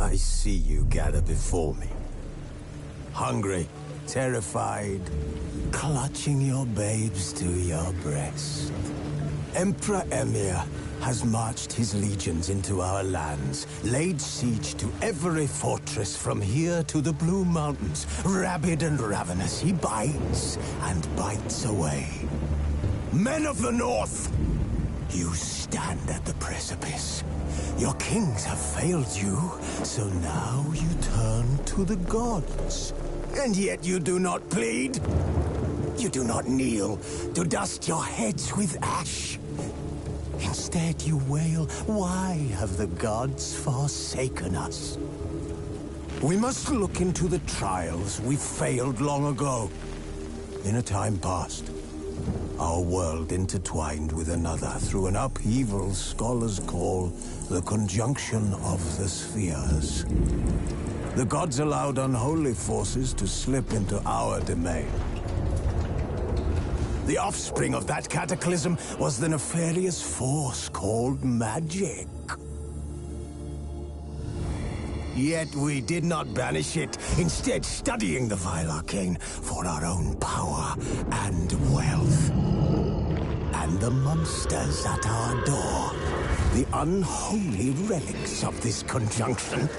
I see you gather before me. Hungry, terrified, clutching your babes to your breast. Emperor Emhyr has marched his legions into our lands, laid siege to every fortress from here to the Blue Mountains. Rabid and ravenous, he bites and bites away. Men of the North, you stand at the precipice. Your kings have failed you, so now you turn to the gods. And yet you do not plead. You do not kneel to dust your heads with ash. Instead you wail, why have the gods forsaken us? We must look into the trials we failed long ago. In a time past, our world intertwined with another through an upheaval scholars call the conjunction of the spheres. The gods allowed unholy forces to slip into our domain. The offspring of that cataclysm was the nefarious force called magic. Yet we did not banish it, instead studying the vile arcane for our own power and wealth. And the monsters at our door, the unholy relics of this conjunction.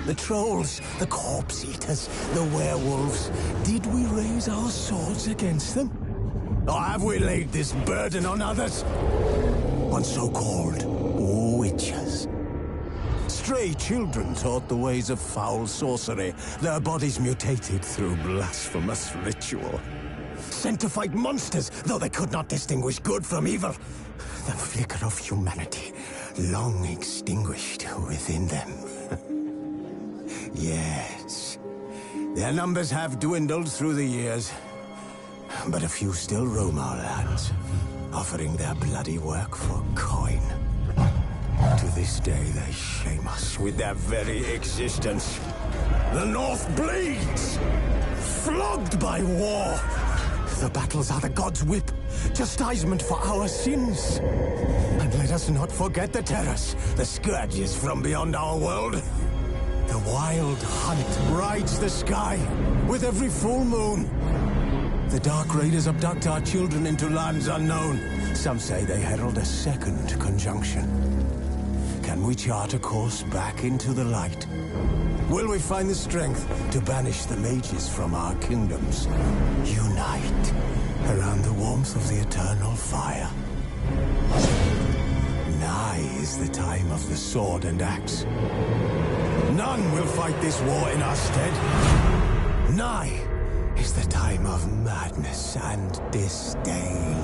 The trolls, the corpse-eaters, the werewolves. Did we raise our swords against them? Or have we laid this burden on others? On so-called witches. Stray children taught the ways of foul sorcery, their bodies mutated through blasphemous ritual. Sent to fight monsters, though they could not distinguish good from evil. The flicker of humanity, long extinguished within them. Yes, their numbers have dwindled through the years, but a few still roam our lands, offering their bloody work for coin. To this day, they shame us with their very existence. The North bleeds, flogged by war. The battles are the gods' whip, chastisement for our sins. And let us not forget the terrors, the scourges from beyond our world. The wild hunt rides the sky with every full moon. The Dark Raiders abduct our children into lands unknown. Some say they herald a second conjunction. Can we chart a course back into the light? Will we find the strength to banish the mages from our kingdoms? Unite around the warmth of the eternal fire. Nigh is the time of the sword and axe. None will fight this war in our stead. Nigh is the time of madness and disdain.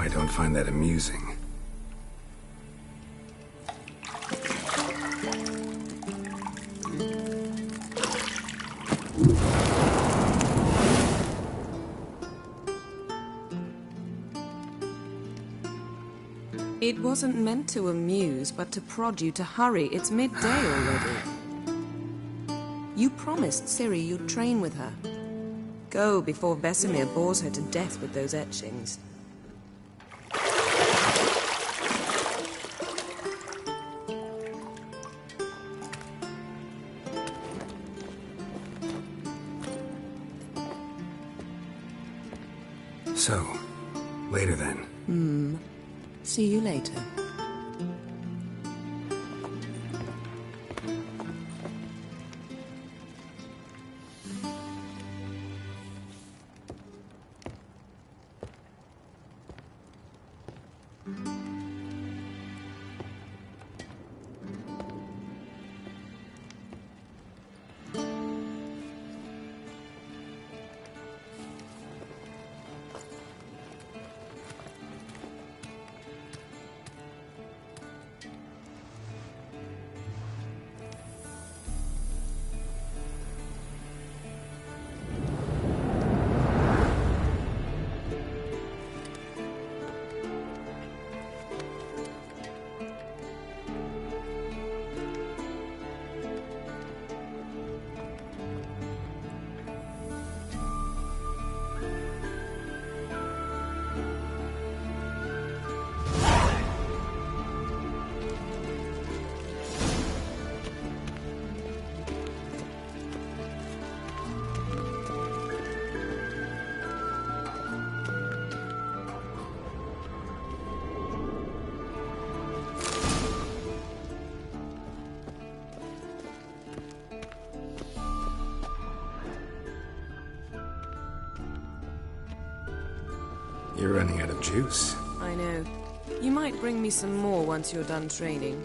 I don't find that amusing. It wasn't meant to amuse, but to prod you to hurry. It's midday already. You promised Ciri you'd train with her. Go before Vesemir bores her to death with those etchings. So, later then. See you later. You're running out of juice. I know. You might bring me some more once you're done training.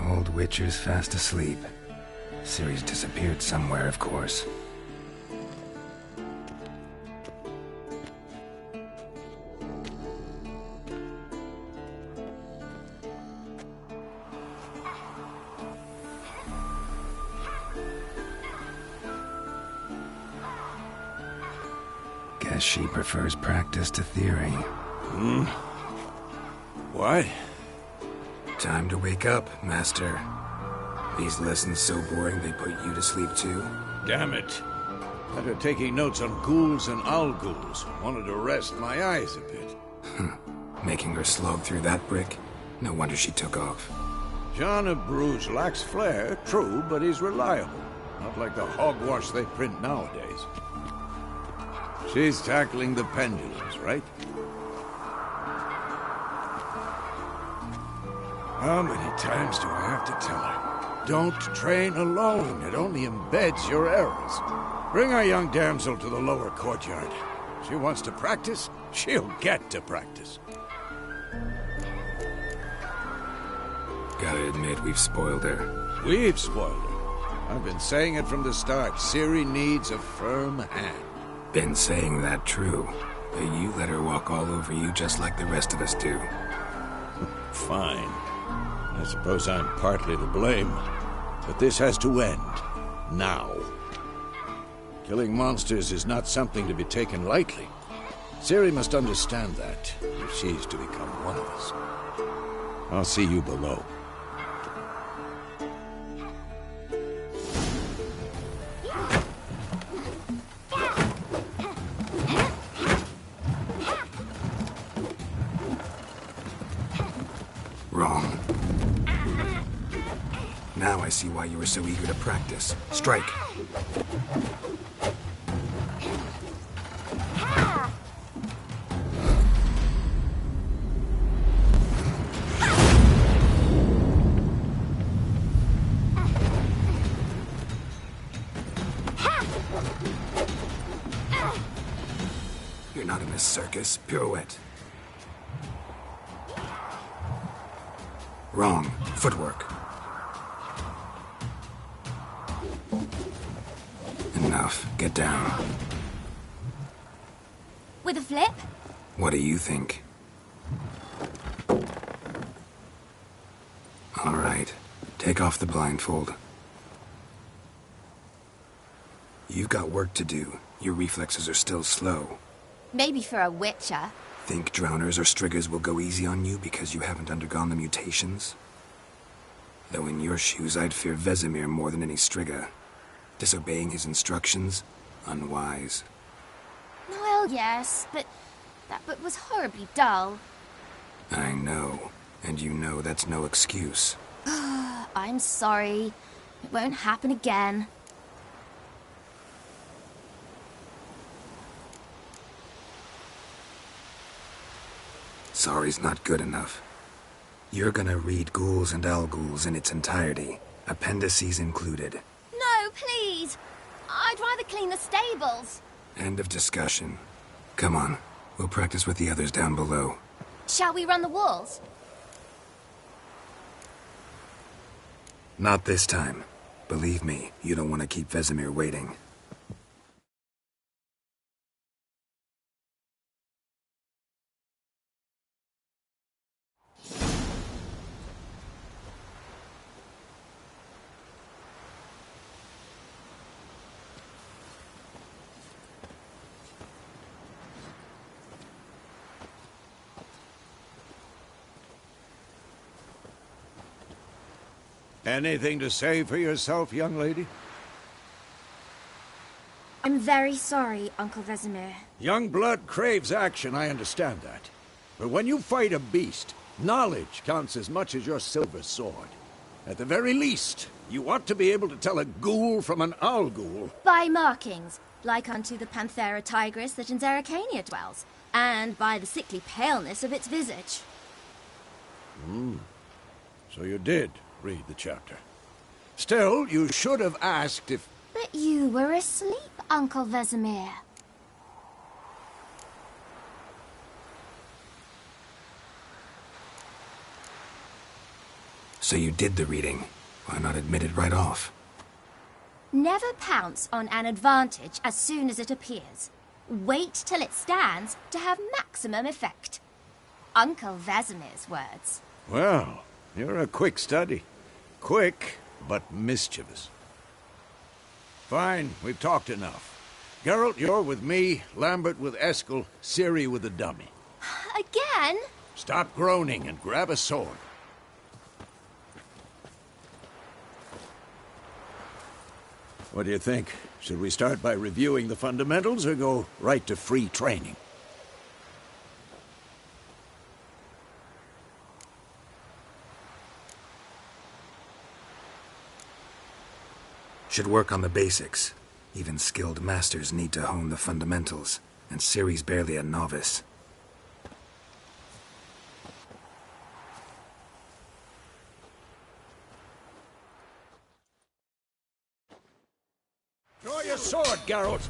Old Witcher's fast asleep. Ciri's disappeared somewhere, of course. Guess she prefers practice to theory. What? Time to wake up, Master. These lessons so boring they put you to sleep too? Damn it. After taking notes on ghouls and owl ghouls, wanted to rest my eyes a bit. Making her slog through that brick? No wonder she took off. John of Bruges lacks flair, true, but he's reliable. Not like the hogwash they print nowadays. She's tackling the pendulums, right? How many times do I have to tell her? Don't train alone. It only embeds your errors. Bring our young damsel to the lower courtyard. She wants to practice, she'll get to practice. Gotta admit, we've spoiled her. We've spoiled her. I've been saying it from the start. Ciri needs a firm hand. Been saying that true. But you let her walk all over you just like the rest of us do. Fine. I suppose I'm partly to blame. But this has to end. Now. Killing monsters is not something to be taken lightly. Ciri must understand that, if she's to become one of us. I'll see you below. Wrong. Now I see why you were so eager to practice. Strike. You're not in a circus. Pirouette. Wrong. Footwork. Enough. Get down. With a flip? What do you think? All right. Take off the blindfold. You've got work to do. Your reflexes are still slow. Maybe for a witcher. Think drowners or striggers will go easy on you because you haven't undergone the mutations? Though in your shoes, I'd fear Vesemir more than any strigger. Disobeying his instructions? Unwise. Well, yes, but that book was horribly dull. I know. And you know that's no excuse. I'm sorry. It won't happen again. Sorry's not good enough. You're gonna read Ghouls and Al-Ghouls in its entirety, appendices included. No, please! I'd rather clean the stables. End of discussion. Come on, we'll practice with the others down below. Shall we run the walls? Not this time. Believe me, you don't want to keep Vesemir waiting. Anything to say for yourself, young lady? I'm very sorry, Uncle Vesemir. Young blood craves action, I understand that. But when you fight a beast, knowledge counts as much as your silver sword. At the very least, you ought to be able to tell a ghoul from an owl-ghoul. By markings, like unto the Panthera tigris that in Zerrikania dwells, and by the sickly paleness of its visage. So you did read the chapter. Still, you should have asked if... But you were asleep, Uncle Vesemir. So you did the reading. Why not admit it right off? Never pounce on an advantage as soon as it appears. Wait till it stands to have maximum effect. Uncle Vesemir's words. Well, you're a quick study. Quick, but mischievous. Fine, we've talked enough. Geralt, you're with me, Lambert with Eskel, Ciri with the dummy. Again? Stop groaning and grab a sword. What do you think? Should we start by reviewing the fundamentals or go right to free training? Should work on the basics. Even skilled masters need to hone the fundamentals, and Ciri's barely a novice. Draw your sword, Geralt!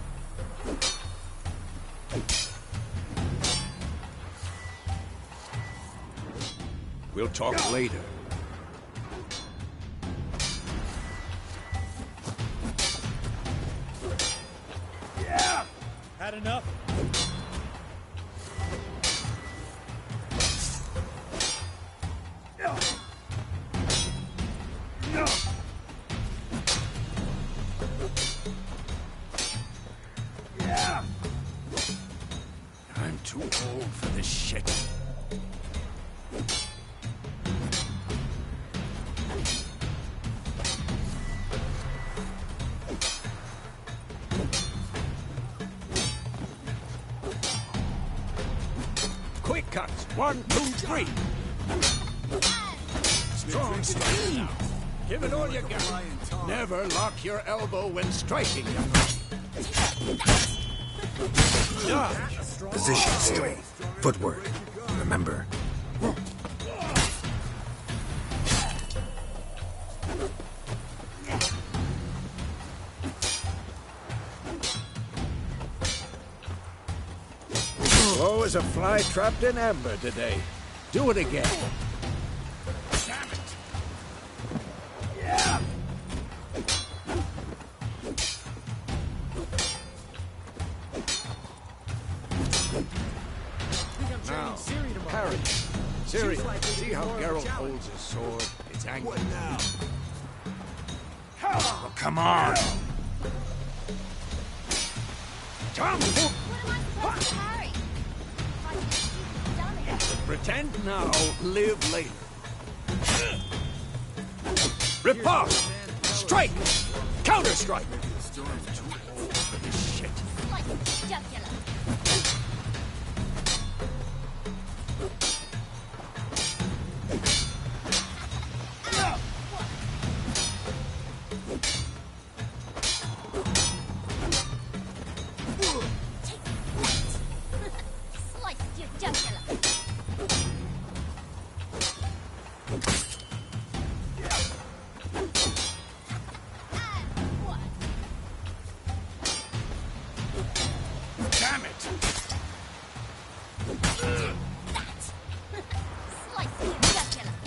We'll talk later. Yeah! Had enough? Yeah! I'm too old for this shit. Quick cuts. 1, 2, 3. Strong strike. Give it all you got. Never lock your elbow when striking. Dodge. Position, Ciri. Footwork. Remember. Slow as a fly trapped in amber today. Do it again. Damn it! Yeah! Now, parry. Ciri, see how Geralt holds his sword? It's angry. Now, Oh, come on! Jump! What am I supposed to parry? I've done it. Pretend now, live later. Riposte! Strike! Counter-strike! This shit. Like jugular. Slice your jugular. And one. Damn it! Slice your jugular.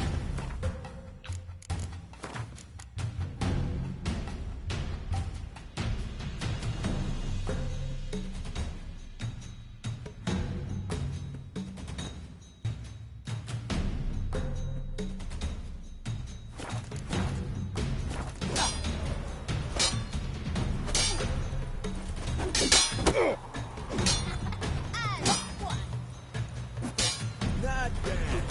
And one. not bad.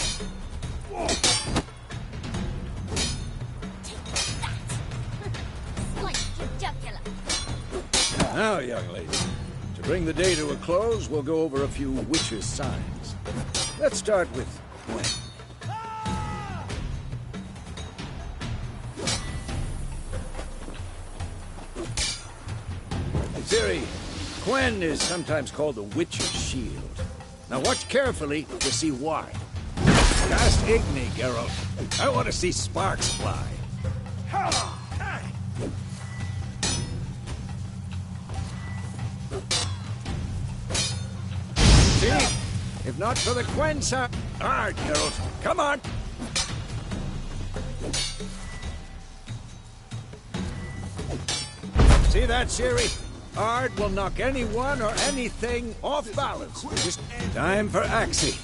Slice your jugular. Now, young lady, to bring the day to a close, we'll go over a few witches' signs. Let's start with Gwen. Ciri, Gwen is sometimes called the Witch's Shield. Now watch carefully to see why. Cast Igni, Geralt. I want to see sparks fly. See? If not for the Gwen sign... Hard, Geralt. Come on! See that, Ciri? Ard will knock anyone or anything off balance. Just time for Axii.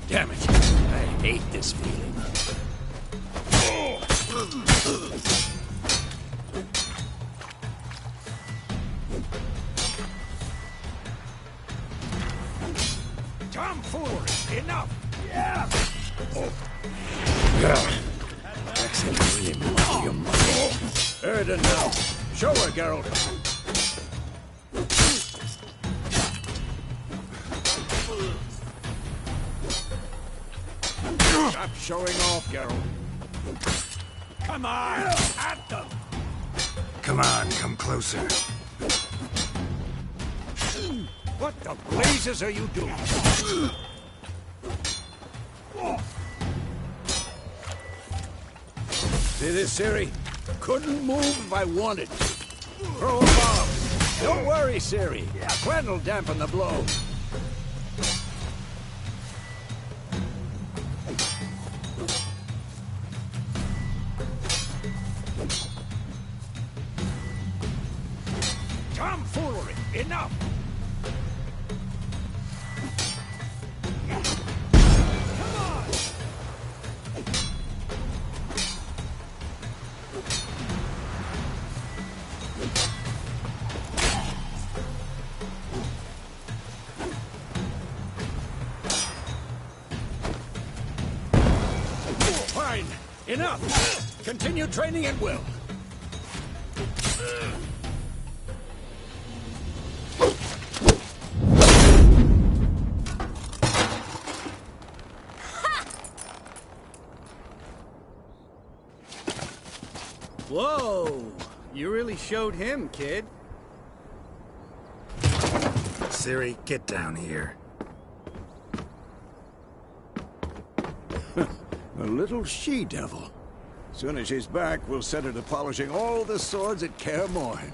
Damn it. I hate this feeling. Tomfoolery! Enough! Yeah! Axii really muddle your mind. Erden now. Show her, Geralt. Stop showing off, Geralt. Come on! At them! Come on, come closer. What the blazes are you doing? See this, Ciri? Couldn't move if I wanted to. Throw a bomb. Don't worry, Ciri. Gwen'll dampen the blow. Tomfoolery! Enough! Come on! Fine! Enough! Continue training at will. Whoa! You really showed him, kid. Ciri, get down here. A little she-devil. Soon as she's back, we'll set her to polishing all the swords at Kaer Morhen.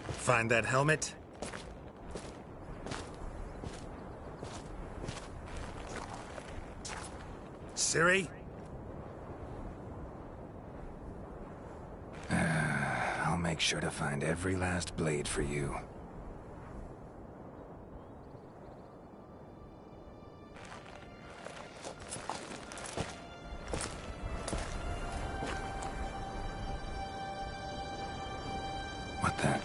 Find that helmet? Ciri? I'll make sure to find every last blade for you. What the?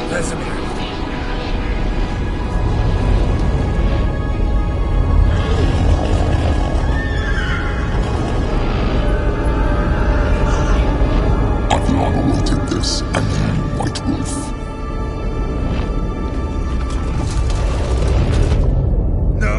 Vesemir. Aviana awaited this, and you, White Wolf. No!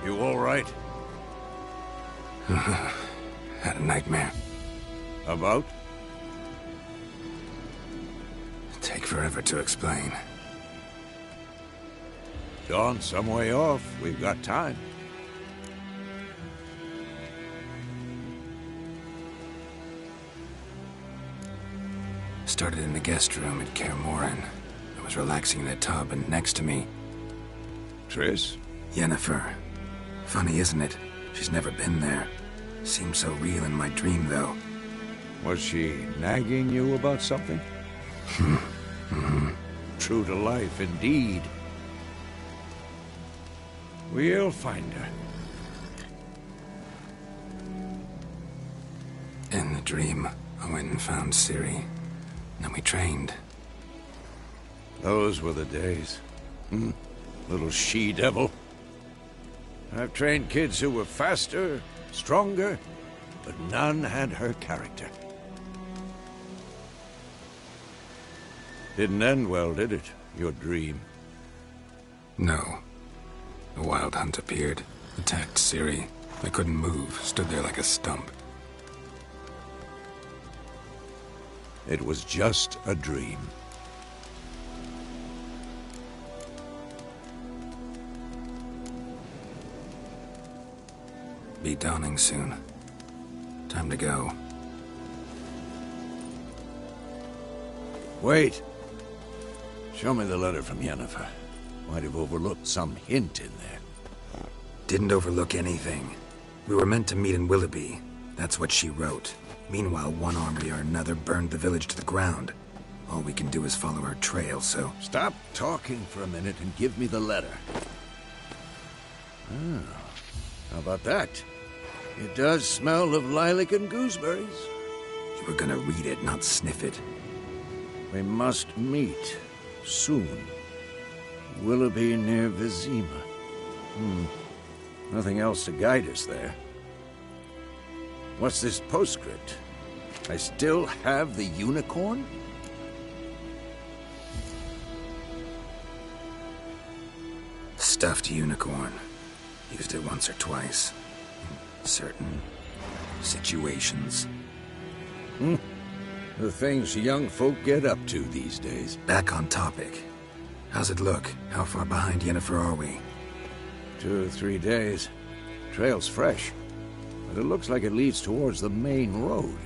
You all right? Had a nightmare. About? Take forever to explain. Dawn's some way off. We've got time. Started in the guest room at Kaer Morhen. I was relaxing in a tub, and next to me, Triss? Yennefer. Funny, isn't it? She's never been there. Seemed so real in my dream, though. Was she nagging you about something? True to life, indeed. We'll find her. In the dream, I went and found Ciri. Then we trained. Those were the days. Little she-devil. I've trained kids who were faster, stronger, but none had her character. Didn't end well, did it? Your dream? No. A wild hunt appeared, attacked Ciri. I couldn't move, stood there like a stump. It was just a dream. Be dawning soon. Time to go. Wait. Show me the letter from Yennefer. Might have overlooked some hint in there. Didn't overlook anything. We were meant to meet in Willoughby. That's what she wrote. Meanwhile, one army or another burned the village to the ground. All we can do is follow her trail, so... Stop talking for a minute and give me the letter. How about that? It does smell of lilac and gooseberries. You were gonna read it, not sniff it. We must meet soon. Willoughby near Vizima. Nothing else to guide us there. What's this postscript? I still have the unicorn? Stuffed unicorn. Used it once or twice. In certain situations. The things young folk get up to these days. Back on topic. How's it look? How far behind Yennefer are we? 2 or 3 days. Trail's fresh. But it looks like it leads towards the main road.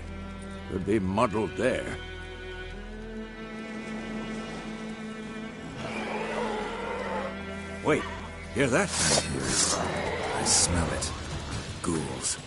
Could be muddled there. Wait, hear that? I hear it. I smell it. Ghouls.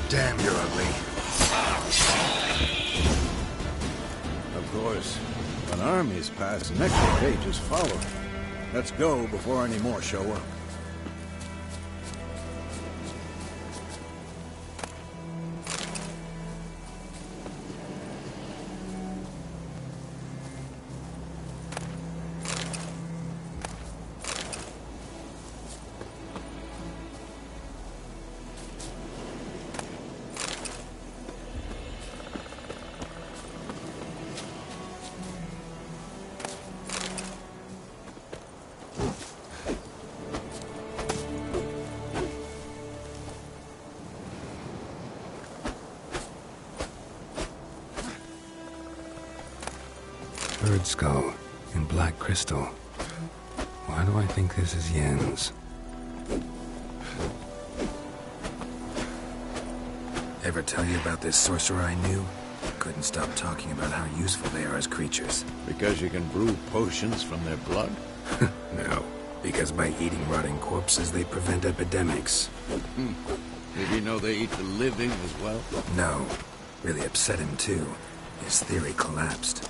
Damn, you're ugly. Of course. When armies pass, necropages follow. Let's go before any more show up. Bird skull in black crystal. Why do I think this is Yen's? Ever tell you about this sorcerer I knew? Couldn't stop talking about how useful they are as creatures. Because you can brew potions from their blood? No, because by eating rotting corpses, they prevent epidemics. Did you know they eat the living as well? No, really upset him too. His theory collapsed.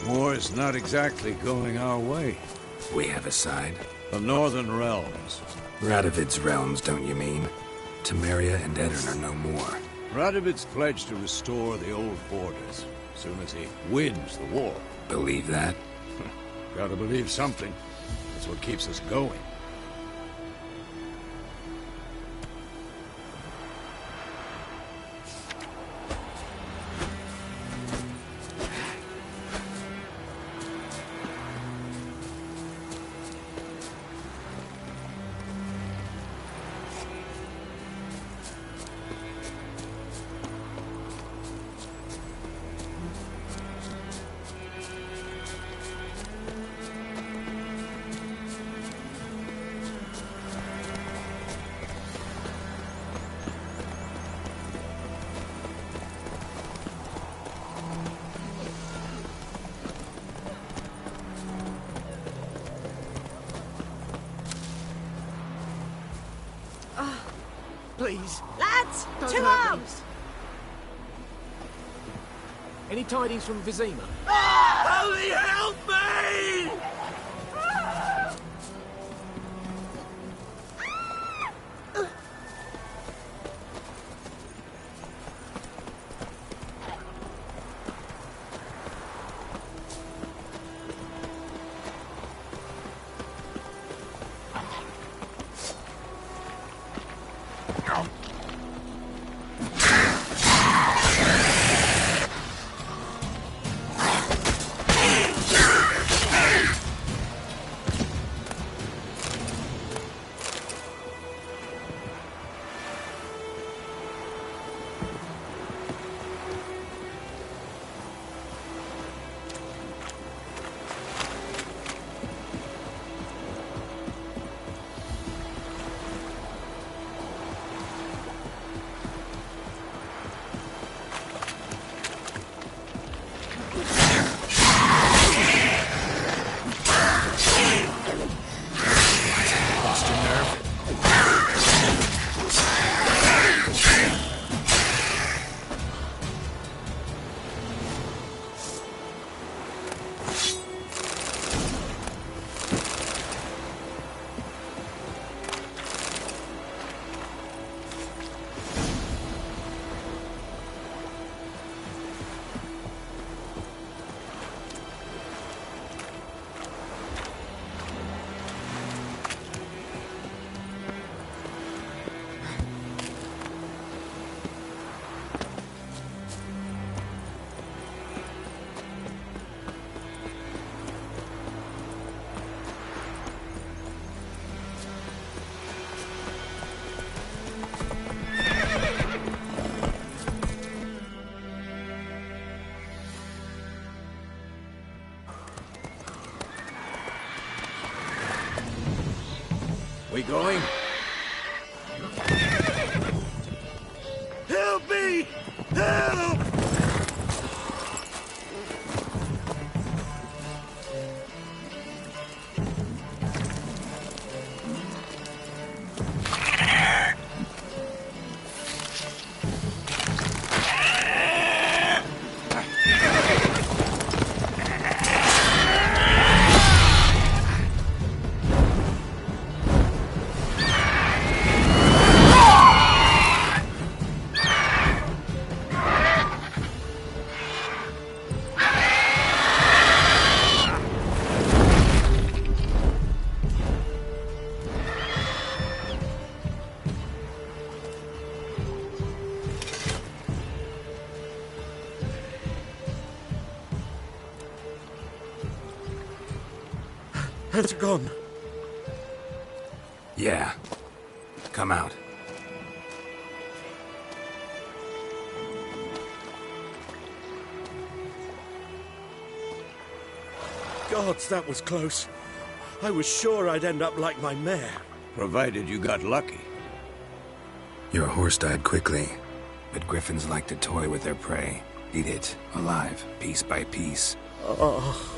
War's not exactly going our way. We have a side. The Northern Realms. Radovid's realms, don't you mean? Temeria and Edirn are no more. Radovid's pledged to restore the old borders, as soon as he wins the war. Believe that? Gotta believe something. That's what keeps us going. Please. Lads, Don't to hurt me. arms! Any tidings from Vizima? Holy help me! Has it gone? Yeah. Come out. Gods, that was close. I was sure I'd end up like my mare. Provided you got lucky. Your horse died quickly, but griffins like to toy with their prey. Eat it, alive, piece by piece. Oh.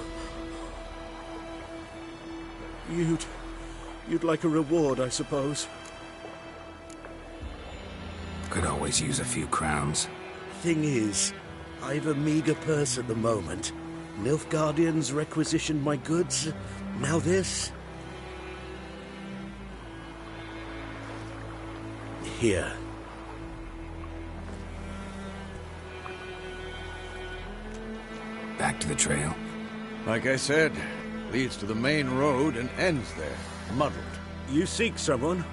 You'd like a reward, I suppose. Could always use a few crowns. Thing is, I've a meager purse at the moment. Nilfgaardians requisitioned my goods. Now this. Here. Back to the trail. Like I said, leads to the main road and ends there, muddled. You seek someone?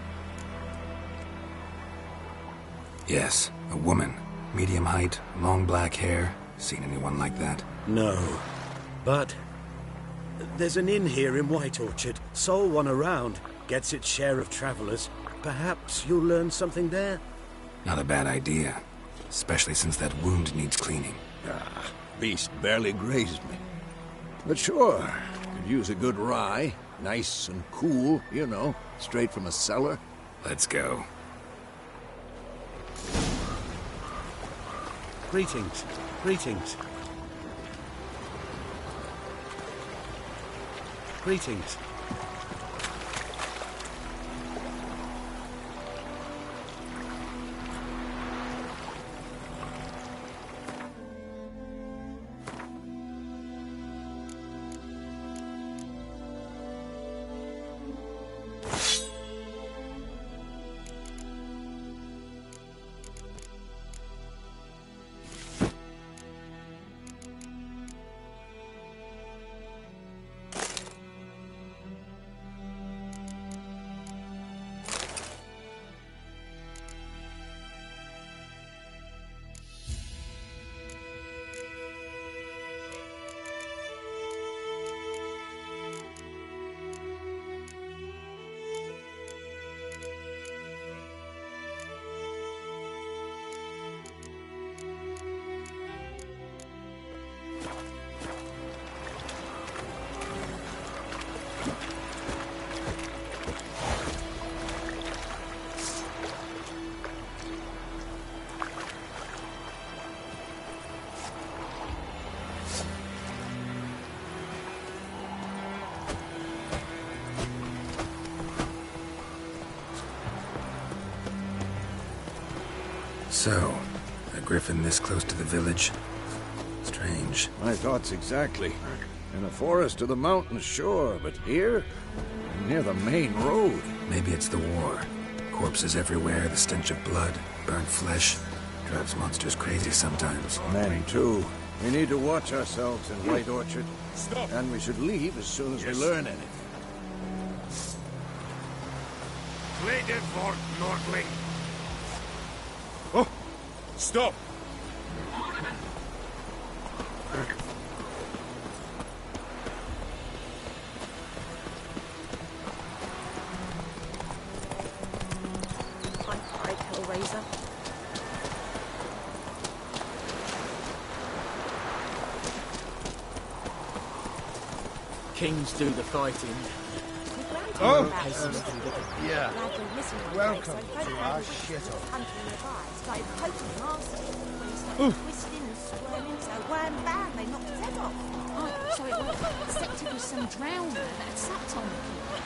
Yes, a woman. Medium height, long black hair. Seen anyone like that? No. But there's an inn here in White Orchard. Sole one around. Gets its share of travelers. Perhaps you'll learn something there? Not a bad idea. Especially since that wound needs cleaning. Ah, beast barely grazed me. But sure, could use a good rye. Nice and cool, you know, straight from a cellar. Let's go. Greetings. Greetings. Greetings. So, a griffin this close to the village? Strange. My thoughts exactly. In the forest or the mountains, sure, but here? Near the main road. Maybe it's the war. Corpses everywhere, the stench of blood, burnt flesh. Drives monsters crazy sometimes. Men, too. We need to watch ourselves in White Orchard. Stop! And we should leave as soon as we learn anything. Pläne fort, Nordling! Oh! Stop! Hi, Hellraiser. Kings do the fighting. Oh! Yeah. Welcome to our shithole. So it was infected with some drowner that had sucked on it.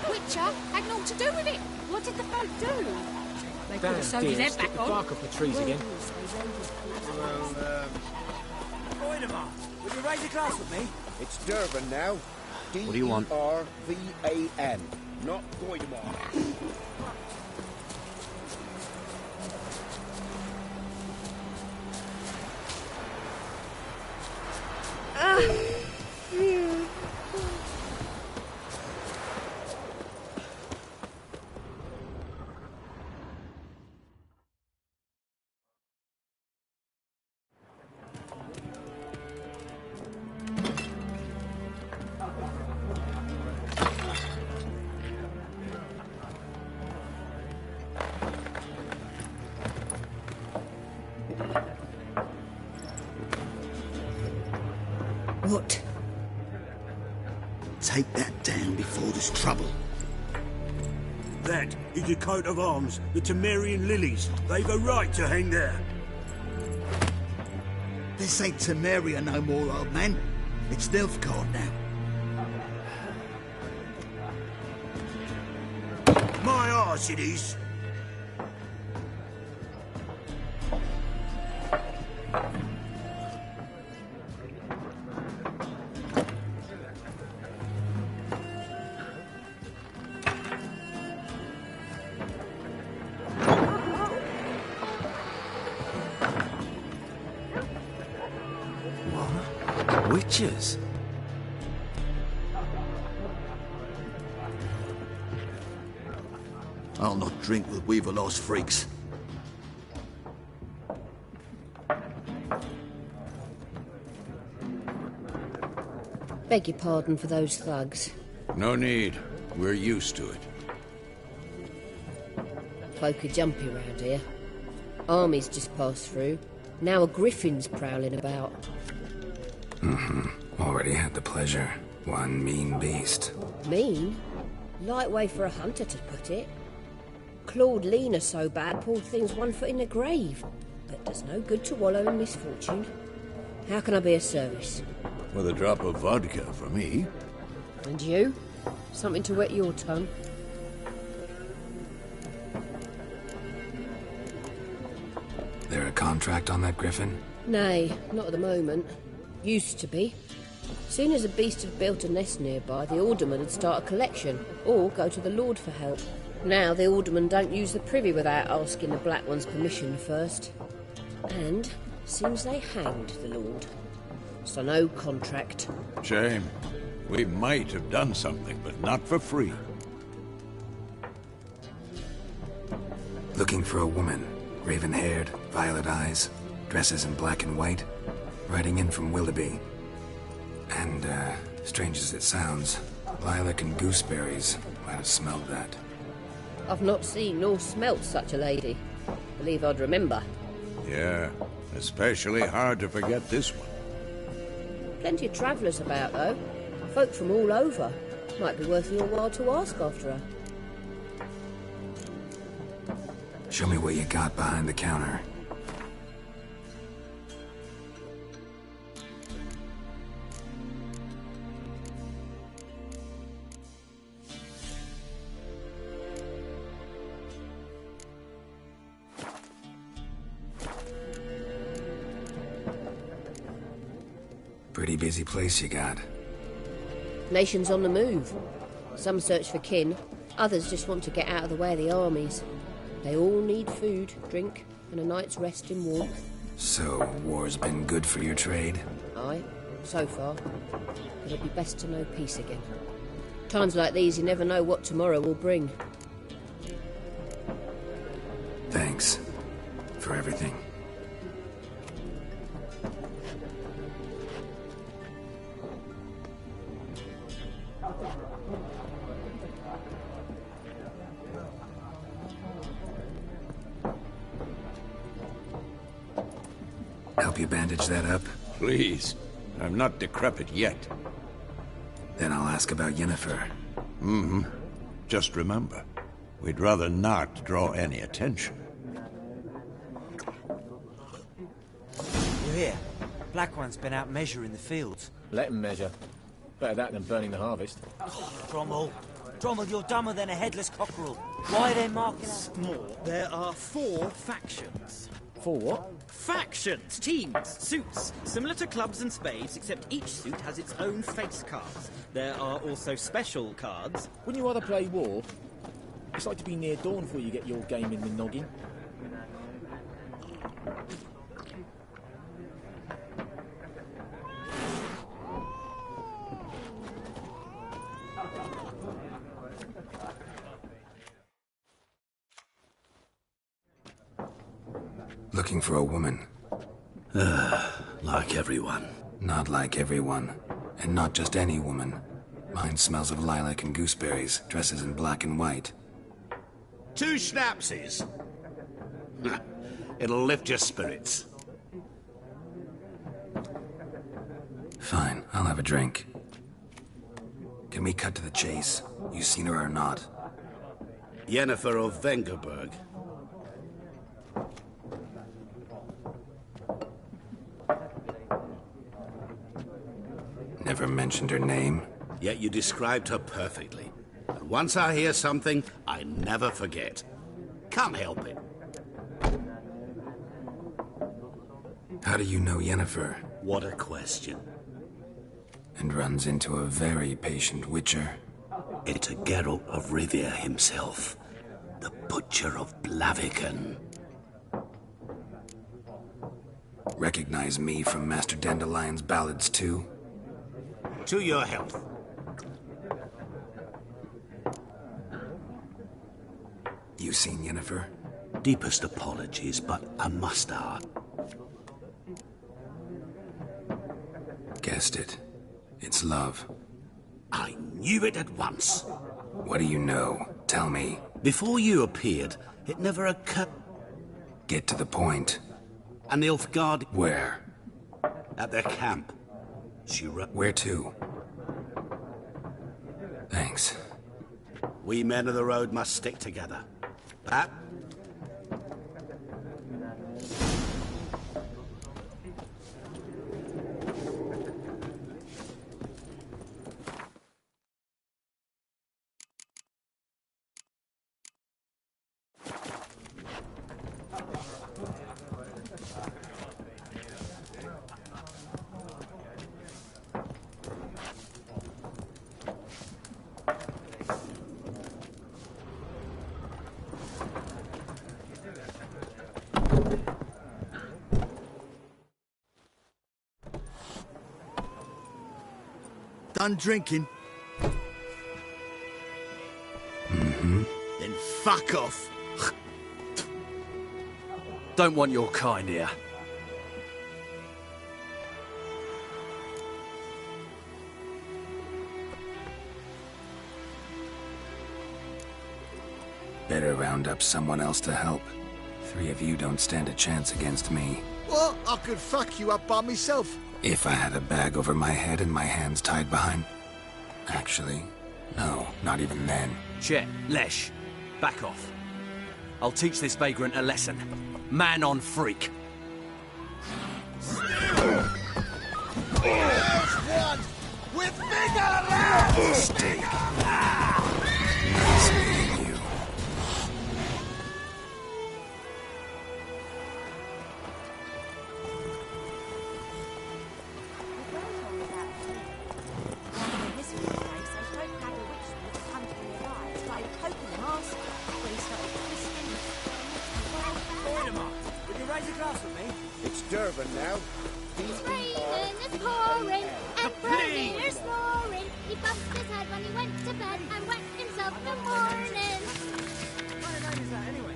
Witcher had naught to do with it. What did the folk do? They could have sewed his head back on. Bark off the trees again. Oidemar, will you raise a glass with me? It's Durban now. What do you want? D-E-R-V-A-N, not Goidemar. What? Take that down before there's trouble. That is the coat of arms, the Temerian lilies. They've a right to hang there. This ain't Temeria no more, old man. It's Nilfgaard now. My arse it is. Witches? I'll not drink with Weaverlaw's freaks. Beg your pardon for those thugs. No need. We're used to it. Folk are jumpy round here. Armies just passed through. Now a griffin's prowling about. Already had the pleasure. One mean beast. Mean? Light way for a hunter to put it. Clawed Lena so bad, poor thing's 1 foot in the grave. But does no good to wallow in misfortune. How can I be of service? With a drop of vodka for me. And you? Something to wet your tongue? There a contract on that griffin? Nay, not at the moment. Used to be. Soon as a beast had built a nest nearby, the alderman would start a collection, or go to the Lord for help. Now the alderman don't use the privy without asking the Black One's permission first. And seems they hanged the Lord. So no contract. Shame. We might have done something, but not for free. Looking for a woman. Raven-haired, violet eyes, dresses in black and white. Riding in from Willoughby. And, strange as it sounds, lilac and gooseberries might have smelled that. I've not seen nor smelt such a lady. Believe I'd remember. Yeah, especially hard to forget this one. Plenty of travellers about, though. Folk from all over. Might be worth your while to ask after her. Show me what you got behind the counter. Pretty busy place you got. Nations on the move. Some search for kin, others just want to get out of the way of the armies. They all need food, drink, and a night's rest in warmth. So, war's been good for your trade? Aye, so far. But it'd be best to know peace again. Times like these, you never know what tomorrow will bring. Thanks. For everything. Help you bandage that up? Please. I'm not decrepit yet. Then I'll ask about Yennefer. Just remember, we'd rather not draw any attention. You hear? Black One's been out measuring the fields. Let him measure. Better that than burning the harvest. Drommel. Drommel, you're dumber than a headless cockerel. Why are they marking out? More. There are 4 factions. 4 what? Factions, teams, suits, similar to clubs and spades, except each suit has its own face cards. There are also special cards. Wouldn't you rather play war? It's like to be near dawn before you get your game in the noggin. Looking for a woman. Like everyone. Not like everyone. And not just any woman. Mine smells of lilac and gooseberries, dresses in black and white. 2 schnapsies. It'll lift your spirits. Fine, I'll have a drink. Can we cut to the chase? You seen her or not? Yennefer of Vengerberg. Never mentioned her name. Yet you described her perfectly. And once I hear something, I never forget. Can't help it. How do you know Yennefer? What a question. And runs into a very patient witcher. It's a Geralt of Rivia himself. The Butcher of Blaviken. Recognize me from Master Dandelion's ballads too? To your health. You seen Yennefer? Deepest apologies, but I must ask. Guessed it. It's love. I knew it at once. What do you know? Tell me. Before you appeared, it never occurred. Get to the point. An Nilfgaard. Where? At their camp. Where to? Thanks. We men of the road must stick together. Pat? Done drinking? Mm-hmm. Then fuck off. Don't want your kind here. Better round up someone else to help. 3 of you don't stand a chance against me. What? I could fuck you up by myself. If I had a bag over my head and my hands tied behind... Actually, no, not even then. Chet, Lesh, back off. I'll teach this vagrant a lesson. Man on freak. There's one with bigger legs! Steak. You. It's Durban now. It's raining, it's pouring, and Vladimir snoring. He bumped his head when he went to bed and wet himself in the morning. What kind of name is that, anyway?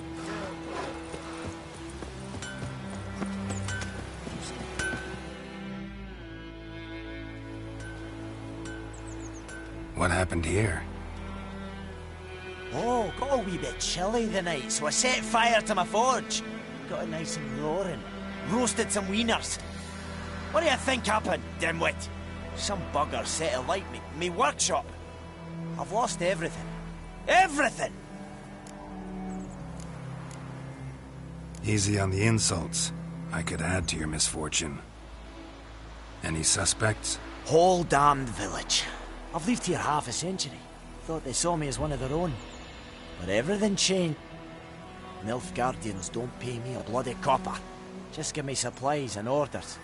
What happened here? Oh, got a wee bit chilly the night, so I set fire to my forge. Got it nice and roaring. Roasted some wieners. What do you think happened, dimwit? Some bugger set alight me workshop. I've lost everything. Everything! Easy on the insults. I could add to your misfortune. Any suspects? Whole damned village. I've lived here half a century. Thought they saw me as one of their own. But everything changed. Nilfgaardians don't pay me a bloody copper. Just give me supplies and orders.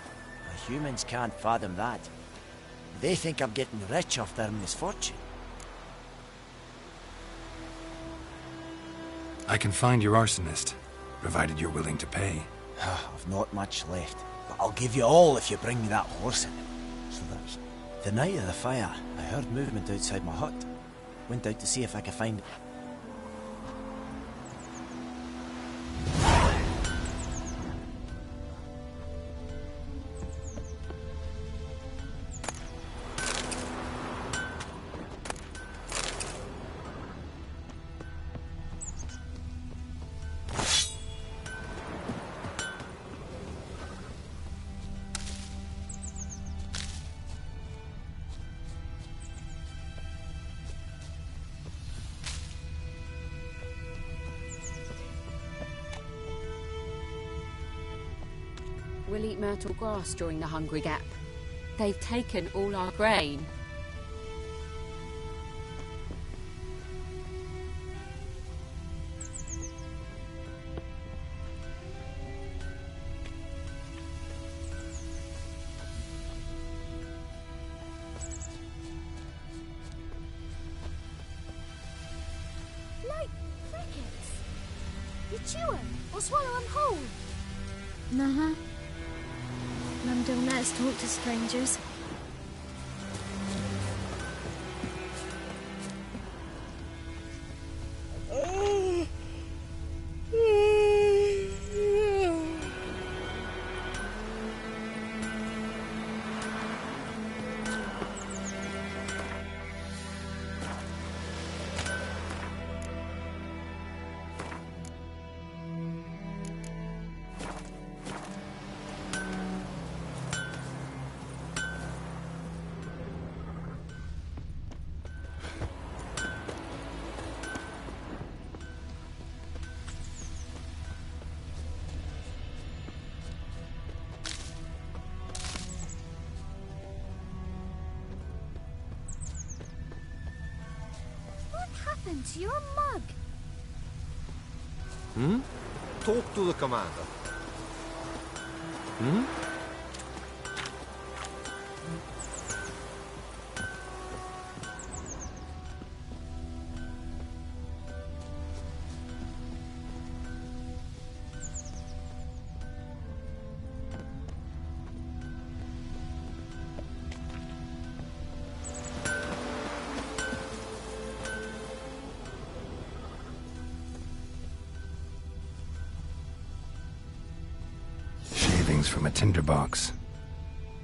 The humans can't fathom that. They think I'm getting rich off their misfortune. I can find your arsonist, provided you're willing to pay. I've not much left, but I'll give you all if you bring me that horse in. So there's... The night of the fire, I heard movement outside my hut. Went out to see if I could find... We'll eat myrtle grass during the Hungry Gap. They've taken all our grain. Like crickets. You chew 'em or swallow 'em whole. Nah. Mum don't let us talk to strangers. What happened to your mug? Talk to the commander. From a tinderbox.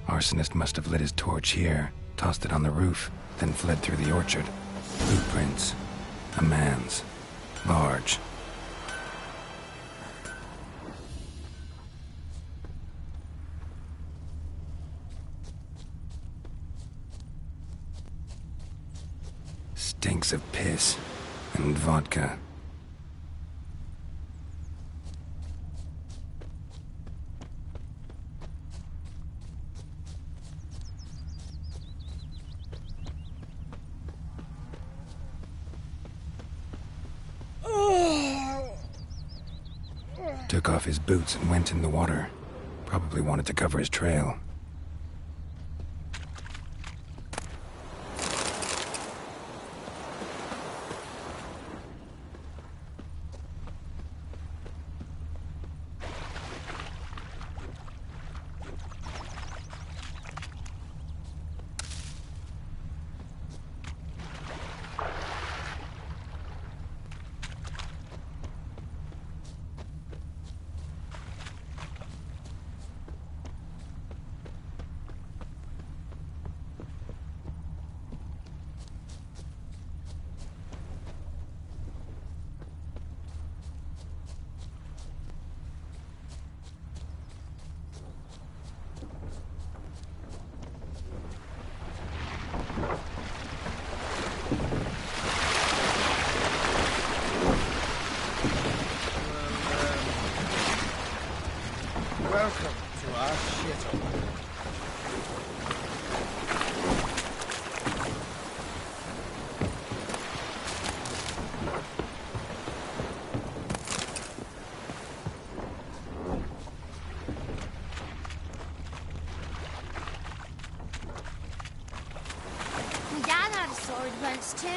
Arsonist must have lit his torch here, tossed it on the roof, then fled through the orchard. Footprints. A man's. Large. Stinks of piss and vodka. Took off his boots and went in the water. Probably wanted to cover his trail. Welcome to our shithole. My dad had a sword once too.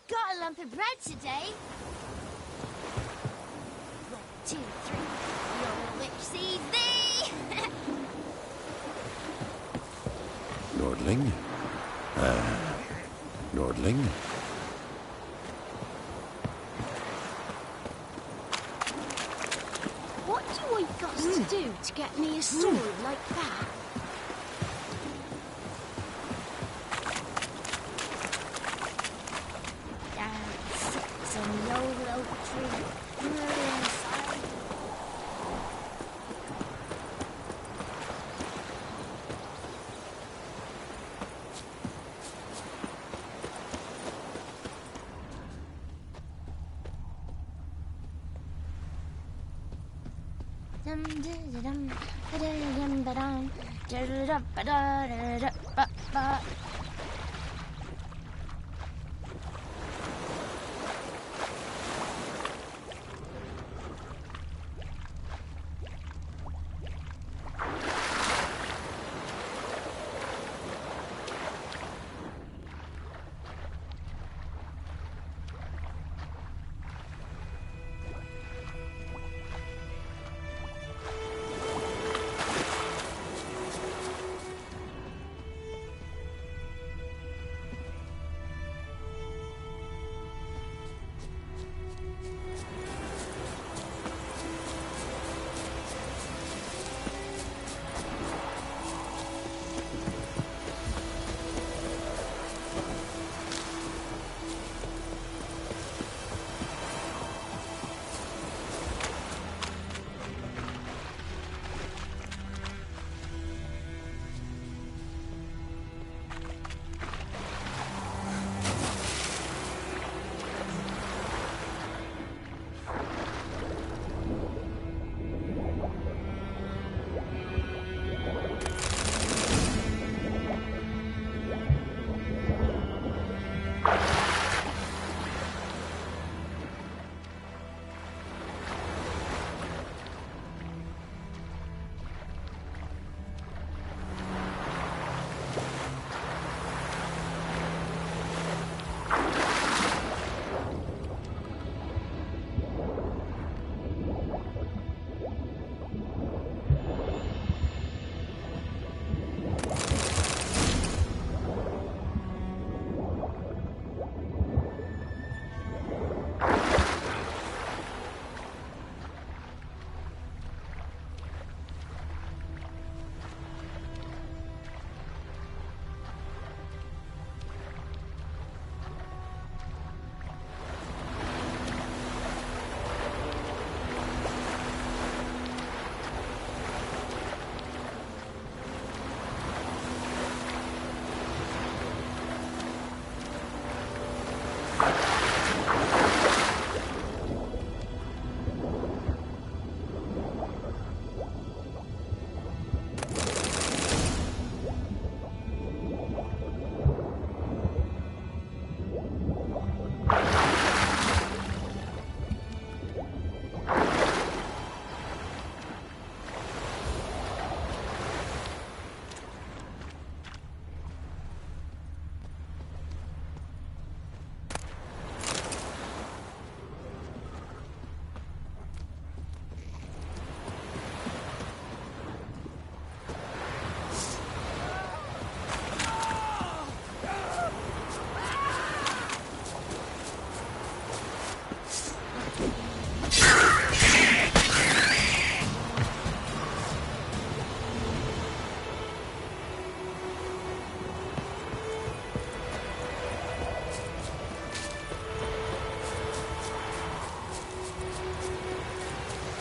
Got a lump of bread today. 2, 3. Your witch sees thee! Nordling? Nordling? What do I got to do to get me a sword like that? Dad sits in the old oak tree, inside. Dum dum dum dum dum dum.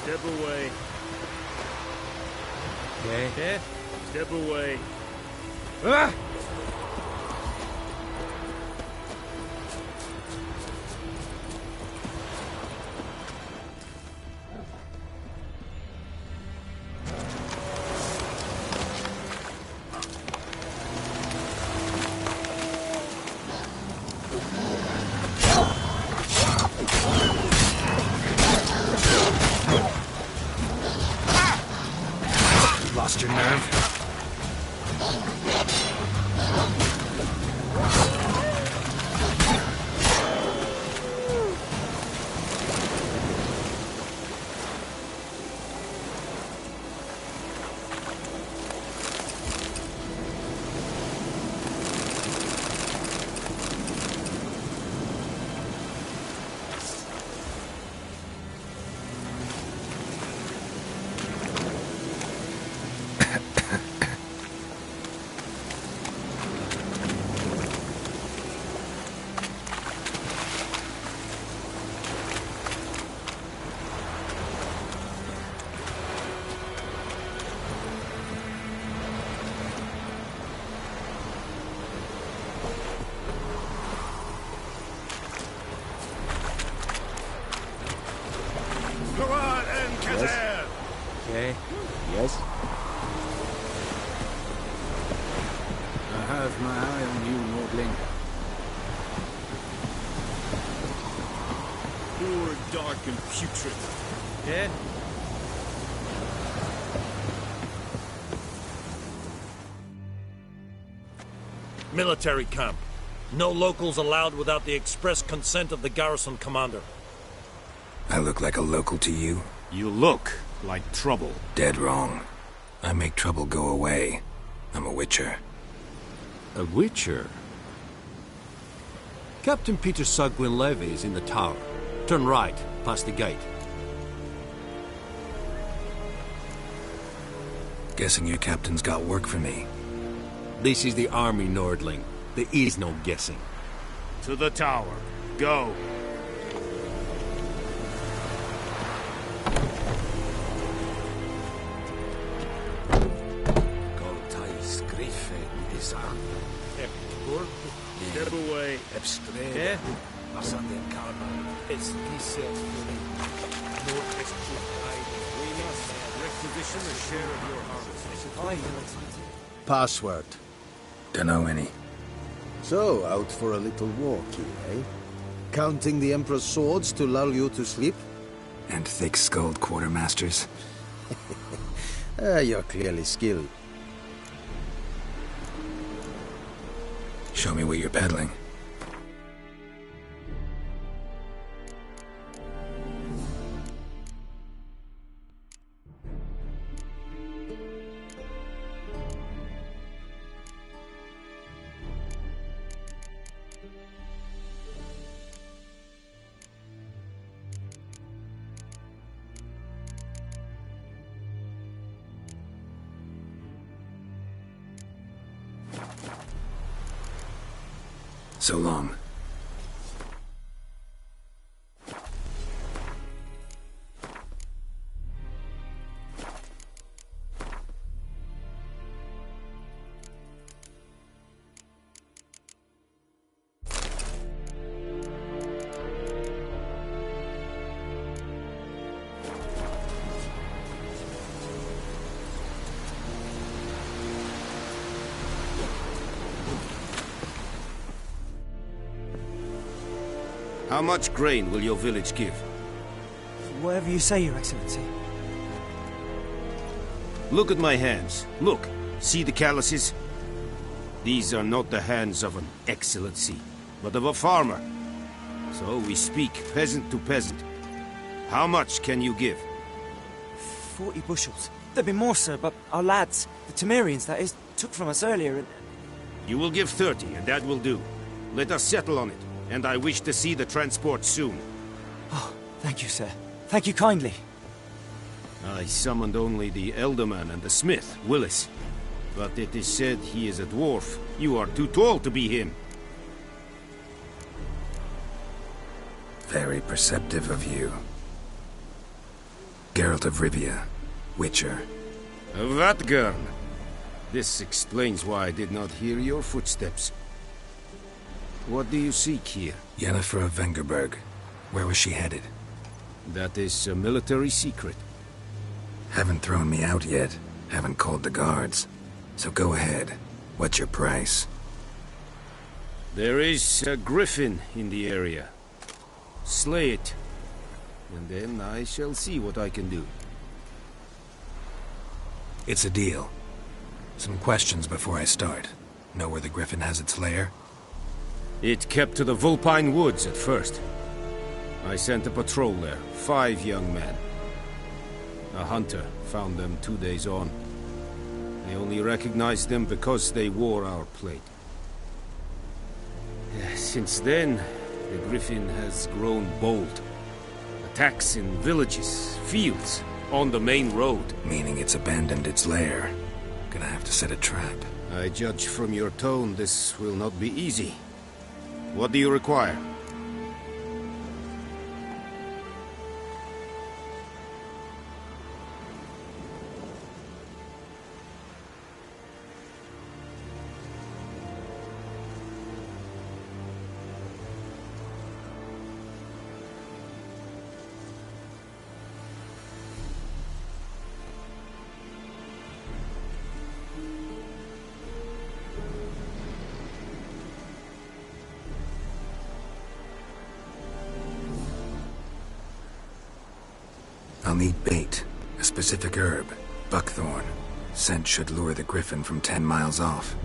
Step away. Okay. Step away. Ah! Lost your nerve? eh? Yes? I have my eye on you, Nordling. Poor, dark, and putrid. Yeah? Military camp. No locals allowed without the express consent of the garrison commander. I look like a local to you? You look like trouble. Dead wrong. I make trouble go away. I'm a witcher. A witcher? Captain Peter Sugwin Levy is in the tower. Turn right, past the gate. Guessing your captain's got work for me. This is the army, Nordling. There is no guessing. To the tower. Go. Step away. Yeah? It's we must requisition a share of your harvest. Password. Dunno any. So, out for a little walk here, eh? Counting the Emperor's swords to lull you to sleep? And thick-skulled quartermasters? You're clearly skilled. Show me what you're peddling. So long. How much grain will your village give? Whatever you say, Your Excellency. Look at my hands. Look. See the calluses? These are not the hands of an excellency, but of a farmer. So we speak peasant to peasant. How much can you give? 40 bushels. There'd be more, sir, but our lads, the Temerians, that is, took from us earlier and... You will give 30, and that will do. Let us settle on it, and I wish to see the transport soon. Oh, thank you, sir. Thank you kindly. I summoned only the Elderman and the smith, Willis. But it is said he is a dwarf. You are too tall to be him. Very perceptive of you. Geralt of Rivia, Witcher. Vatgern! This explains why I did not hear your footsteps. What do you seek here? Yennefer of Vengerberg. Where was she headed? That is a military secret. Haven't thrown me out yet. Haven't called the guards. So go ahead. What's your price? There is a griffin in the area. Slay it. And then I shall see what I can do. It's a deal. Some questions before I start. Know where the griffin has its lair? It kept to the Vulpine Woods at first. I sent a patrol there, 5 young men. A hunter found them 2 days on. They only recognized them because they wore our plate. Since then, the griffin has grown bold. Attacks in villages, fields, on the main road. Meaning it's abandoned its lair. Gonna have to set a trap. I judge from your tone this will not be easy. What do you require? I'll need bait, a specific herb, buckthorn. Scent should lure the griffin from 10 miles off.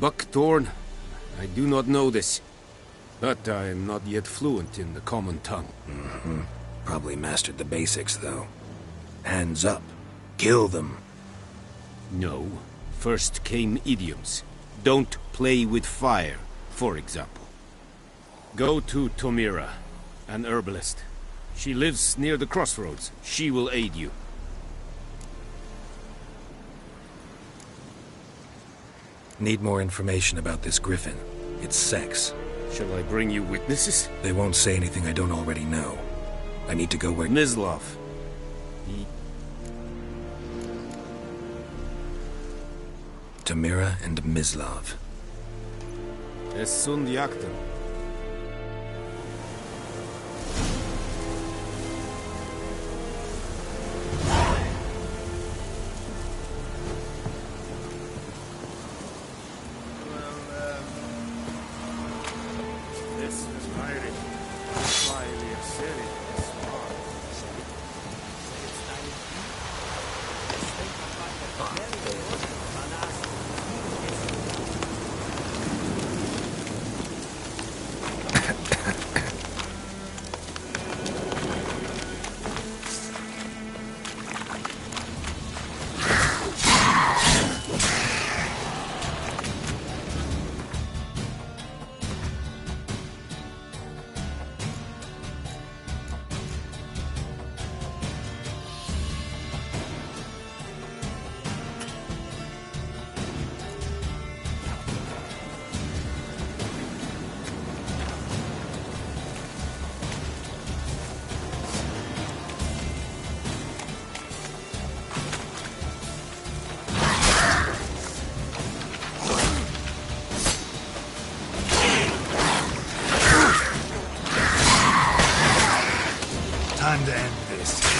Buckthorn? I do not know this. But I am not yet fluent in the common tongue. Probably mastered the basics, though. Hands up. Kill them. No. First came idioms. Don't play with fire, for example. Go to Tomira, an herbalist. She lives near the crossroads. She will aid you. Need more information about this griffin. Its sex. Shall I bring you witnesses? They won't say anything I don't already know. I need to go where... Mislav. Tomira and Mislav. Es sunt jagten. Time to end this.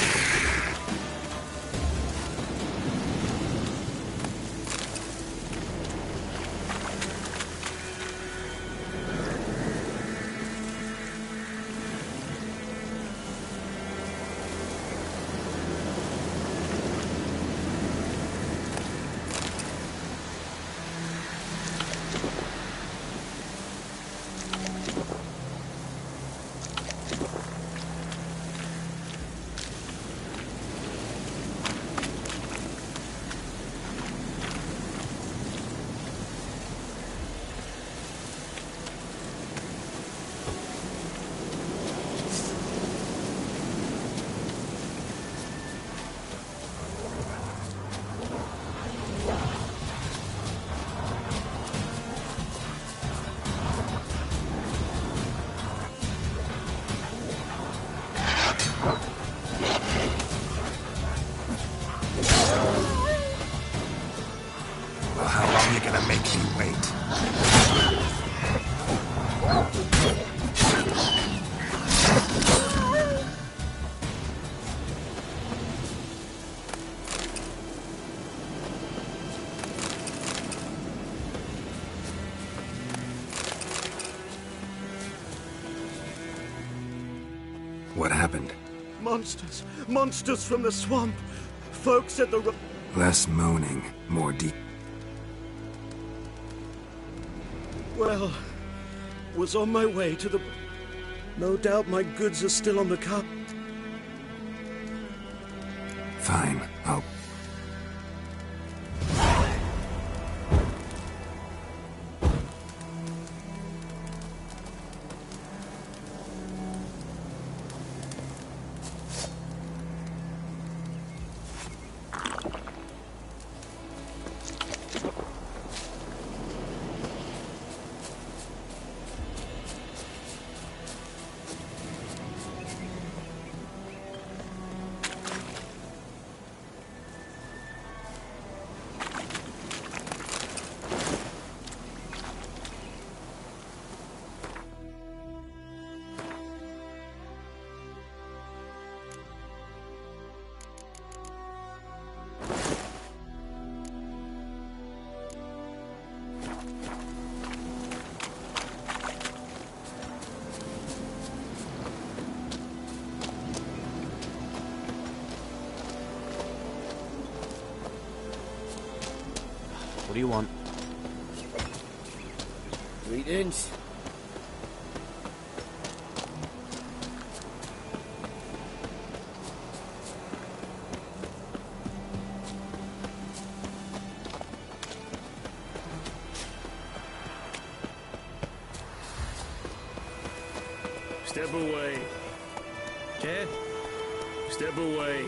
What happened? Monsters! Monsters from the swamp! Folks at the... Less moaning, more deep. Well, was on my way to the... No doubt my goods are still on the car. Fine, I'll... What do you want? Greetings. Step away. Care? Step away.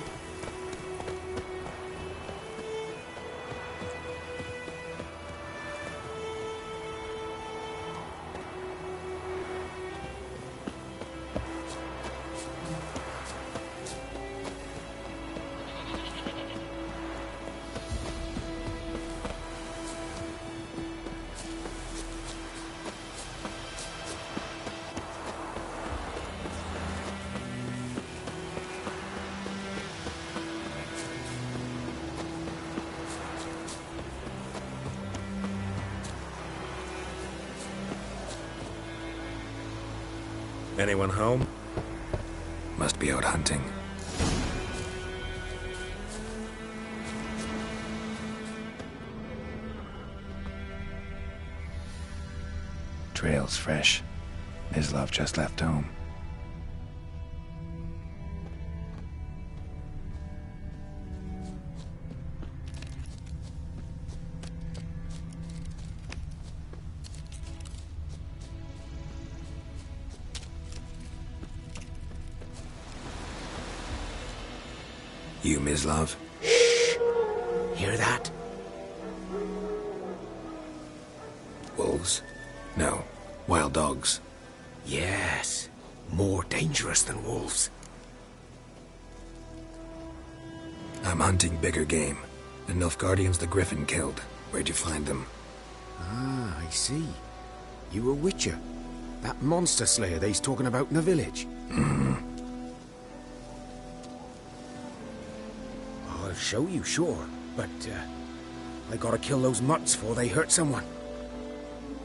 Anyone home? Must be out hunting. Trail's fresh. Mislav just left home. You, Mislav? Shh! Hear that? Wolves? No. Wild dogs. Yes. More dangerous than wolves. I'm hunting bigger game. The Nilfgaardians the Griffin killed. Where'd you find them? Ah, I see. You a witcher. That monster slayer they's talking about in the village. I'll show you, sure. But, I gotta kill those mutts before they hurt someone.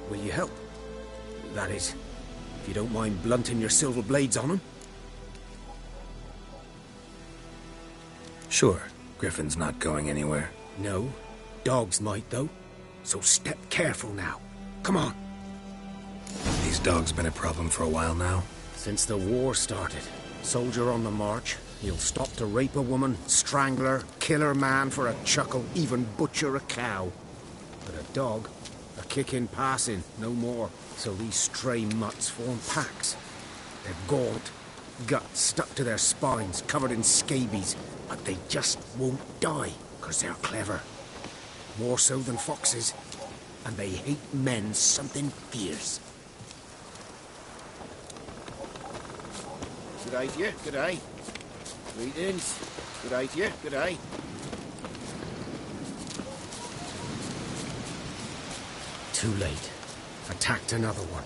Will you help? That is, if you don't mind blunting your silver blades on them. Sure. Griffin's not going anywhere. No. Dogs might, though. So step careful now. Come on. These dogs been a problem for a while now? Since the war started. Soldier on the march. He'll stop to rape a woman, strangle her, kill her man for a chuckle, even butcher a cow. But a dog, a kick in passing, no more. So these stray mutts form packs. They're gaunt, guts stuck to their spines, covered in scabies. But they just won't die, 'cause they're clever. More so than foxes. And they hate men something fierce. Good eye to you, good eye. Greetings. Good eye to you, good eye. Too late. Attacked another one.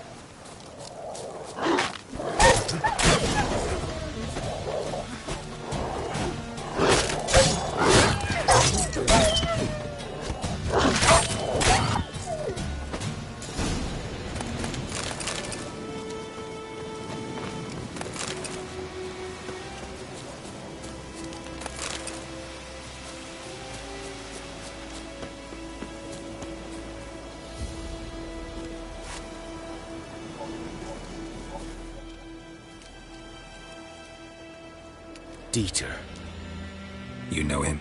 Dieter. You know him?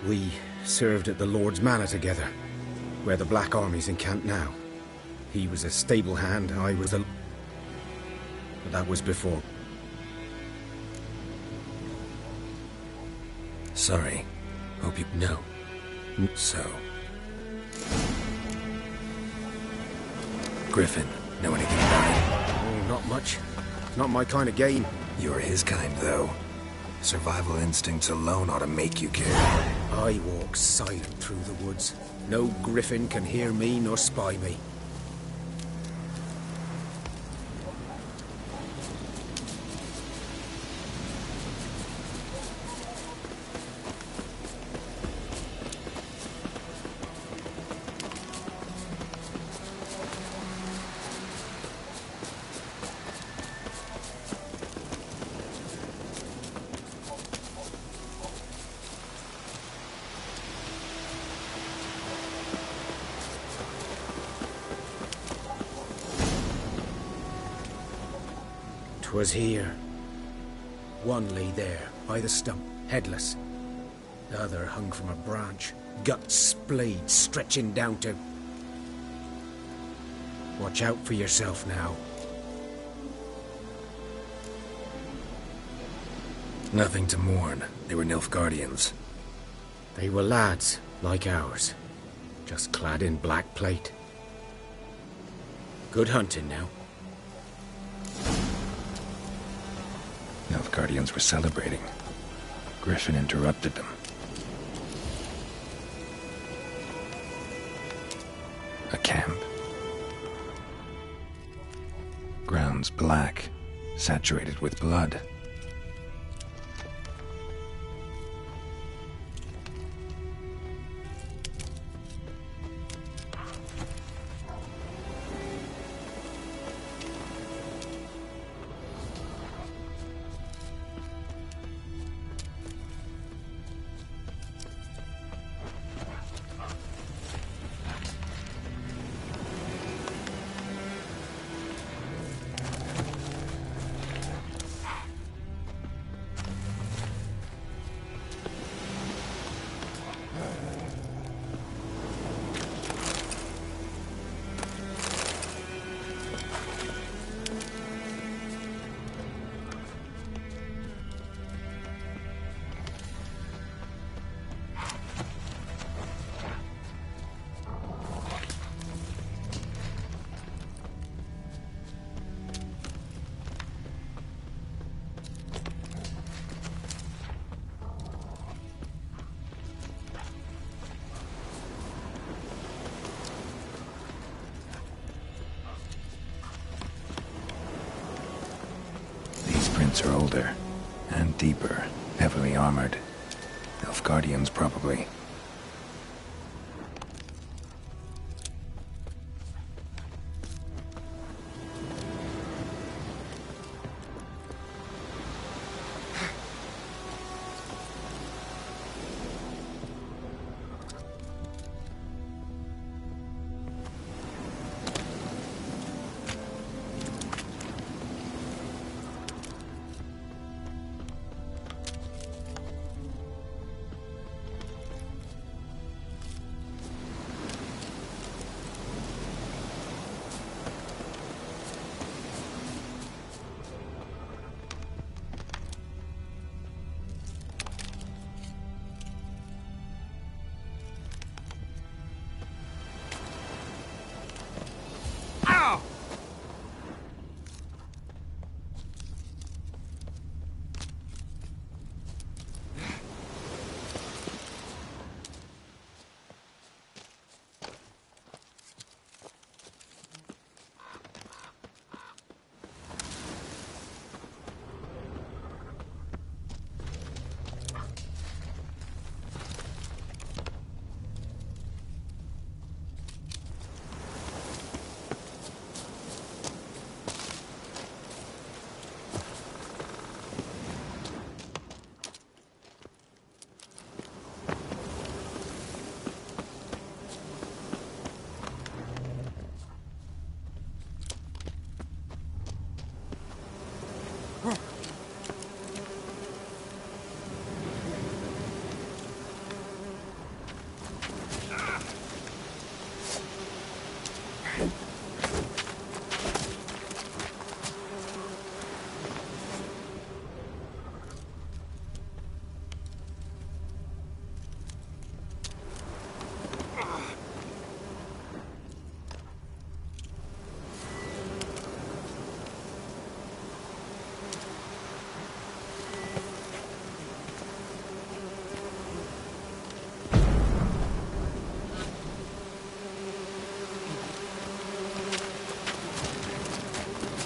We served at the Lord's Manor together, where the Black Army's encamped now. He was a stable hand, I was a... But that was before. Sorry. Hope you know. So. Griffin, know anything about it? Oh, not much. Not my kind of game. You're his kind, though. Survival instincts alone ought to make you care. I walk silent through the woods. No griffin can hear me nor spy me. 'Twas here. One lay there, by the stump, headless. The other hung from a branch, guts splayed, stretching down to... Watch out for yourself now. Nothing to mourn. They were Nilfgaardians. They were lads, like ours, just clad in black plate. Good hunting now. Nilfgaardians were celebrating. Griffin interrupted them. A camp. Grounds black, saturated with blood. Are older and deeper, heavily armored. Nilfgaardians, probably.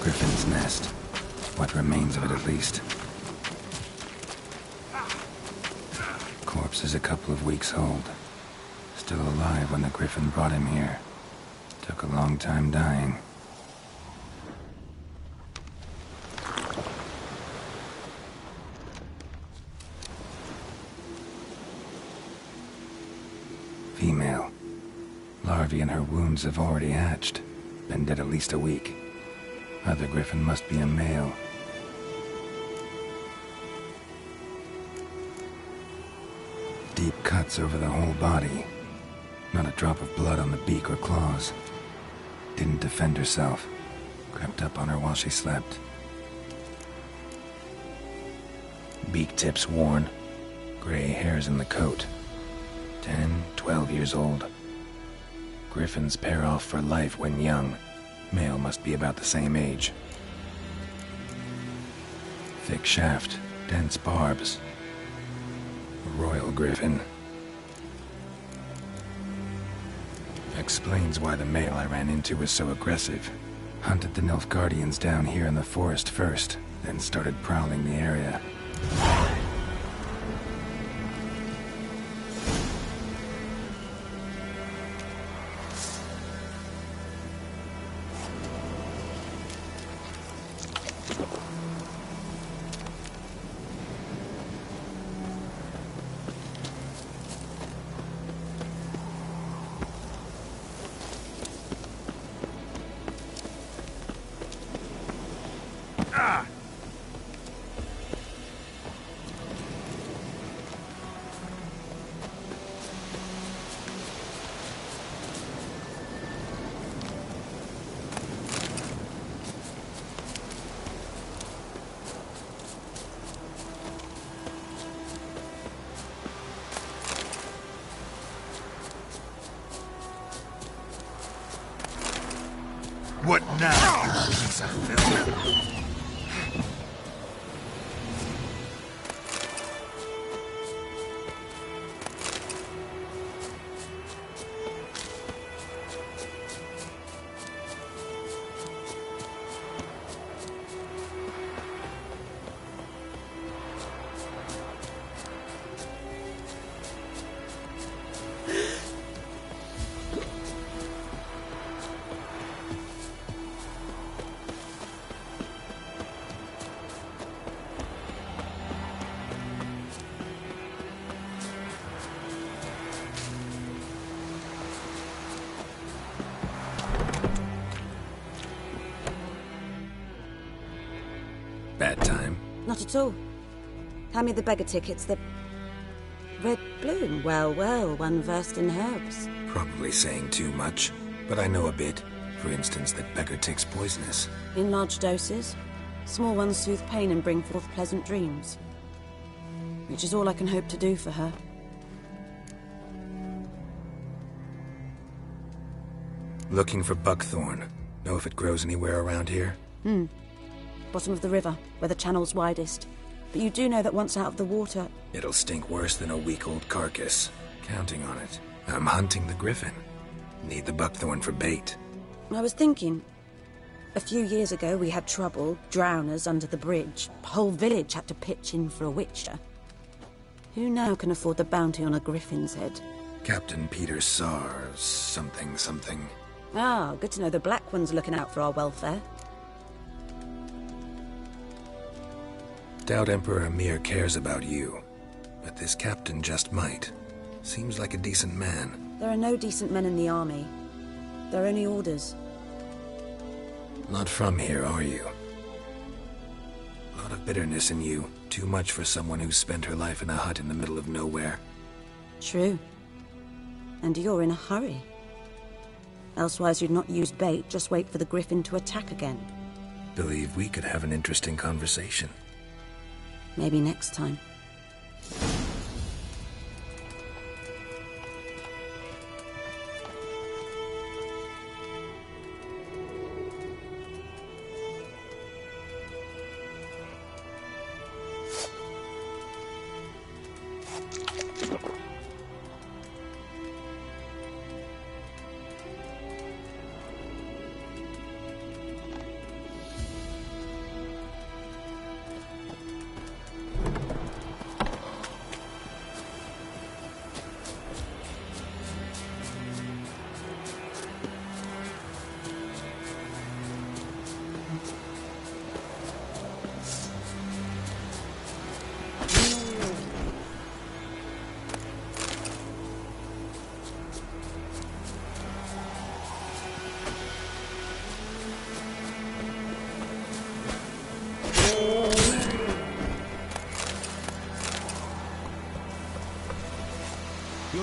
Griffin's nest. What remains of it, at least. Corpse is a couple of weeks old. Still alive when the Griffin brought him here. Took a long time dying. Female. Larvae in her wounds have already hatched. Been dead at least a week. Other Griffin must be a male. deep cuts over the whole body. Not a drop of blood on the beak or claws. Didn't defend herself. Crept up on her while she slept. Beak tips worn. Gray hairs in the coat. 10, 12 years old. Griffins pair off for life when young. Male must be about the same age. Thick shaft, dense barbs. A royal griffin. Explains why the male I ran into was so aggressive. Hunted the Nilfgaardians down here in the forest first, then started prowling the area. What now, you piece of filth? Bad time. Not at all. Hand me the beggar tickets, the... Red bloom. Well, well, one versed in herbs. Probably saying too much, but I know a bit. For instance, that beggar tick's poisonous. In large doses. Small ones soothe pain and bring forth pleasant dreams. Which is all I can hope to do for her. Looking for buckthorn. Know if it grows anywhere around here? Bottom of the river, where the channel's widest. But you do know that once out of the water... It'll stink worse than a week-old carcass. Counting on it. I'm hunting the griffin. Need the buckthorn for bait. I was thinking... A few years ago we had trouble, drowners under the bridge. The whole village had to pitch in for a witcher. Who now can afford the bounty on a griffin's head? Captain Peter Sar, something. Ah, good to know the Black One's looking out for our welfare. Doubt Emperor Emhyr cares about you, but this captain just might. Seems like a decent man. There are no decent men in the army. There are only orders. Not from here, are you? A lot of bitterness in you. Too much for someone who spent her life in a hut in the middle of nowhere. True. And you're in a hurry. Elsewise you'd not use bait, just wait for the griffin to attack again. Believe we could have an interesting conversation. Maybe next time.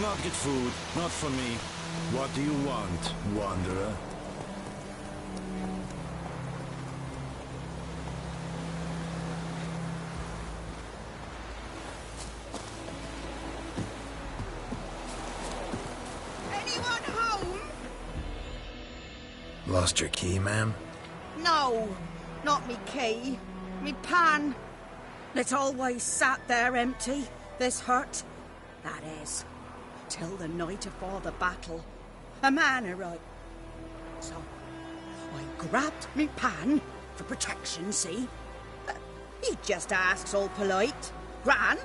not get food. Not for me. What do you want, wanderer? Anyone home? Lost your key, ma'am? No, not me key. Me pan. It's always sat there empty, this hut. That is, till the night afore the battle. A man arrived. So, I grabbed me pan for protection, see? He just asks all polite. Gran,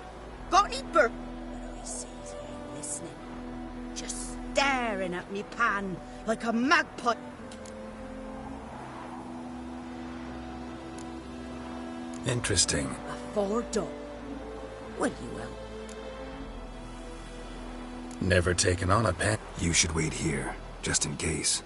got any But I sees he ain't listening. Just staring at me pan like a magpie. Interesting. Afore dawn. Will you will? Never taken on a pen. You should wait here, just in case.